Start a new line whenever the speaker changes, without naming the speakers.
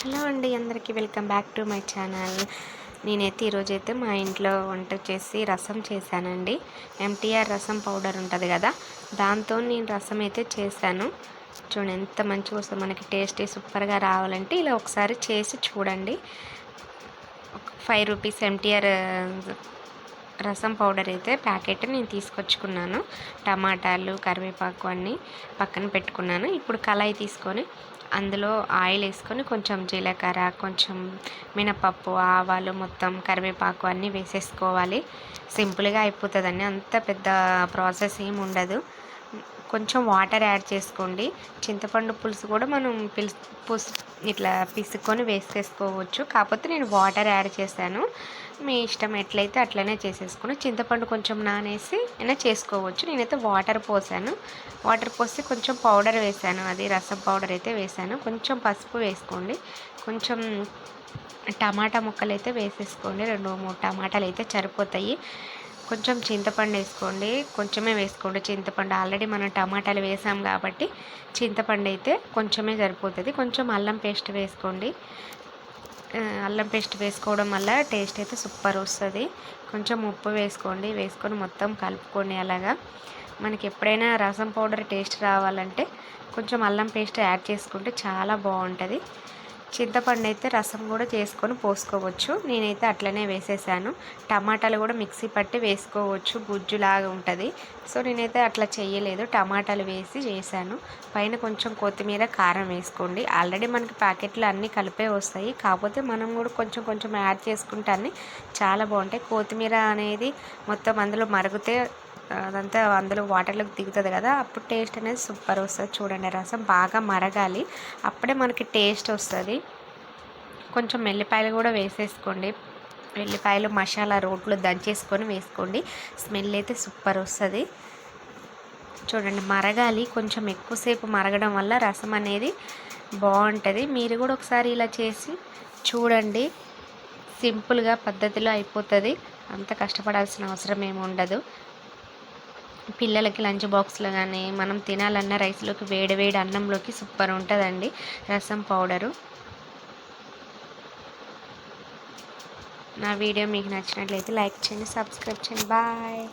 Hello అండి, అందరికీ welcome back to my channel. నేనైతే ఈరోజైతే మా ఇంట్లో వంట చేసి రసం చేశానండి. ఎంటీఆర్ రసం పౌడర్ ఉంటుంది కదా, దాంతో నేను రసం అయితే చేశాను. చూడండి ఎంత మంచిగా వస్తుంది, మనకి టేస్టీ సూపర్గా రావాలంటే ఇలా ఒకసారి చేసి చూడండి. 5 రూపీస్ ఎంటీఆర్ రసం పౌడర్ అయితే ప్యాకెట్ నేను తీసుకొచ్చుకున్నాను. టమాటాలు, కరివేపాకు అన్నీ పక్కన పెట్టుకున్నాను. ఇప్పుడు కళాయి తీసుకొని అందులో ఆయిల్ వేసుకొని కొంచెం జీలకర్ర, కొంచెం మినపప్పు, ఆవాలు, మొత్తం కరివేపాకు అన్నీ వేసేసుకోవాలి. సింపుల్గా అయిపోతుందండి, అంత పెద్ద ప్రాసెస్ ఏమి ఉండదు. కొంచెం వాటర్ యాడ్ చేసుకోండి. చింతపండు పులుసు కూడా మనం ఇట్లా పిసుకొని వేసేసుకోవచ్చు, కాకపోతే నేను వాటర్ యాడ్ చేశాను. మీ ఇష్టం ఎట్లయితే అట్లనే చేసేసుకుని చింతపండు కొంచెం నానేసి అయినా చేసుకోవచ్చు. నేనైతే వాటర్ పోసాను. వాటర్ పోసి కొంచెం పౌడర్ వేసాను, అది రసం పౌడర్ అయితే వేసాను. కొంచెం పసుపు వేసుకోండి. కొంచెం టమాటా ముక్కలు అయితే వేసేసుకోండి. 2-3 టమాటాలు అయితే సరిపోతాయి. కొంచెం చింతపండు వేసుకోండి, కొంచెమే వేసుకోండి చింతపండు. ఆల్రెడీ మనం టమాటాలు వేసాం కాబట్టి చింతపండు అయితే కొంచెమే సరిపోతుంది. కొంచెం అల్లం పేస్ట్ వేసుకోండి. అల్లం పేస్ట్ వేసుకోవడం వల్ల టేస్ట్ అయితే సూపర్ వస్తుంది. కొంచెం ఉప్పు వేసుకోండి, వేసుకొని మొత్తం కలుపుకొని అలాగా. మనకి ఎప్పుడైనా రసం పౌడర్ టేస్ట్ రావాలంటే కొంచెం అల్లం పేస్ట్ యాడ్ చేసుకుంటే చాలా బాగుంటుంది. చింతపండు అయితే రసం కూడా చేసుకొని పోసుకోవచ్చు. నేనైతే అట్లనే వేసేసాను. టమాటాలు కూడా మిక్సీ పట్టి వేసుకోవచ్చు, గుజ్జులాగా ఉంటుంది. సో నేనైతే అట్లా చేయలేదు, టమాటాలు వేసి చేశాను. పైన కొంచెం కొత్తిమీర, కారం వేసుకోండి. ఆల్రెడీ మనకి ప్యాకెట్లో అన్నీ కలిపే వస్తాయి, కాకపోతే మనం కూడా కొంచెం కొంచెం యాడ్ చేసుకుంటే అన్నీ చాలా బాగుంటాయి. కొత్తిమీర అనేది మొత్తం అందులో మరిగితే అదంతా అందులో వాటర్లోకి దిగుతుంది కదా, అప్పుడు టేస్ట్ అనేది సూపర్ వస్తుంది. చూడండి, రసం బాగా మరగాలి, అప్పుడే మనకి టేస్ట్ వస్తుంది. కొంచెం వెల్లిపాయలు కూడా వేసేసుకోండి. వెల్లిపాయలు మసాలా రోట్లో దంచేసుకొని వేసుకోండి, స్మెల్ అయితే సూపర్ వస్తుంది. చూడండి, మరగాలి, కొంచెం ఎక్కువసేపు మరగడం వల్ల రసం అనేది బాగుంటుంది. మీరు కూడా ఒకసారి ఇలా చేసి చూడండి. సింపుల్గా పద్ధతిలో అయిపోతుంది, అంత కష్టపడాల్సిన అవసరం ఏమి ఉండదు. పిల్లలకి లంచ్ బాక్స్లో కానీ మనం తినాలన్న రైస్లోకి వేడి వేడి అన్నంలోకి సూపర్ ఉంటుందండి రసం పౌడరు. నా వీడియో మీకు నచ్చినట్లయితే లైక్ చేయండి, సబ్స్క్రైబ్ చేయండి. బాయ్.